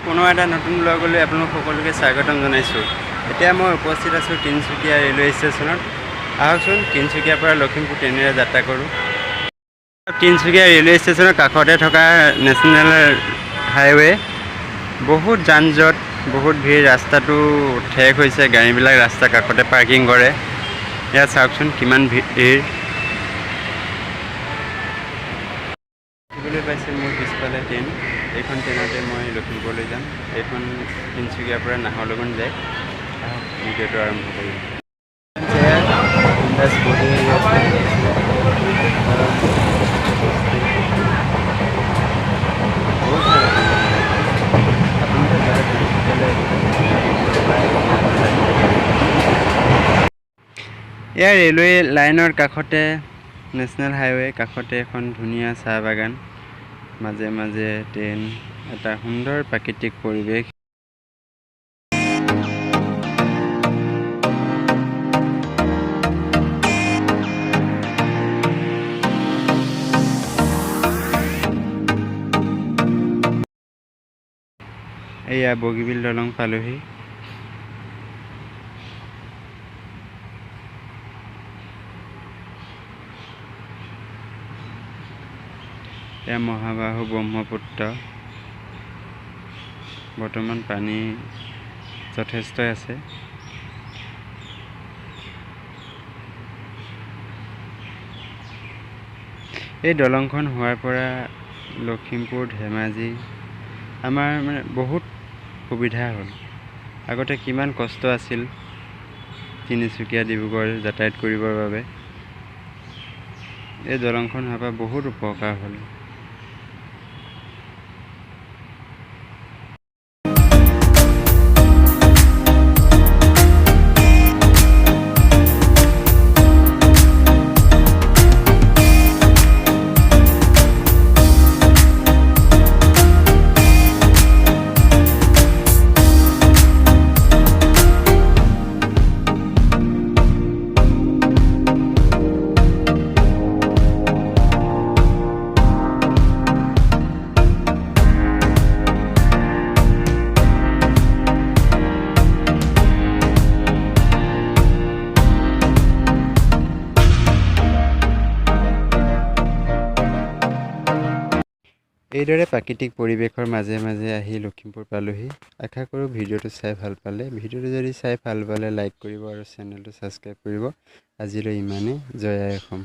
পুনৰ এটা নতুন ব্লগলৈ আপোনালোক সকলোকে স্বাগতম জনাইছোঁ। এতিয়া মই উপস্থিত আছোঁ তিনিচুকীয়া ৰেলৱে ষ্টেচনত। আহকচোন তিনিচুকীয়াৰ পৰা লখিমপুৰ ট্ৰেইনেৰে যাত্ৰা কৰোঁ। তিনিচুকীয়া ৰেলৱে ষ্টেচনৰ কাষতে থকা নেশ্যনেল হাইৱে। বহুত যান জঁট, বহুত ভিৰ, ৰাস্তাটো ঠেক হৈছে, গাড়ীবিলাক ৰাস্তাৰ কাষতে পাৰ্কিং কৰে। ইয়াত চাওকচোন কিমান ভিৰ। দেখিবলৈ পাইছে মোৰ পিছফালে ট্ৰেইন। এইখন ট্ৰেইনতে মই লখিমপুৰলৈ যাম। এইখন তিনিচুকীয়াৰ পৰা নাহৰলগুন যায়। ভিডিঅ'টো আৰম্ভ কৰিম। ইয়াৰ ৰেলৱে লাইনৰ কাষতে নেশ্যনেল হাইৱে, কাষতে এখন ধুনীয়া চাহ বাগান, মাজে মাজে ট্ৰেইন, এটা সুন্দৰ প্ৰাকৃতিক পৰিৱেশ। এয়া বগীবিল দলং পালোহি। এয়া মহাবাহু ব্ৰহ্মপুত্ৰ। বৰ্তমান পানী যথেষ্ট আছে। এই দলংখন হোৱাৰ পৰা লখিমপুৰ, ধেমাজি আমাৰ বহুত সুবিধা হ'ল। আগতে কিমান কষ্ট আছিল তিনিচুকীয়া, ডিব্ৰুগড় যাতায়াত কৰিবৰ বাবে। এই দলংখন হোৱাৰ পৰা বহুত উপকাৰ হ'ল। এইদৰে প্ৰাকৃতিক পৰিৱেশৰ মাজে মাজে আহি লখিমপুৰ পালোহি। আশা কৰোঁ ভিডিঅ'টো চাই ভাল পালে। ভিডিঅ'টো যদি চাই ভাল পালে লাইক কৰিব আৰু চেনেলটো ছাবস্ক্ৰাইব কৰিব। আজিলৈ ইমানেই। জয় আই অসম।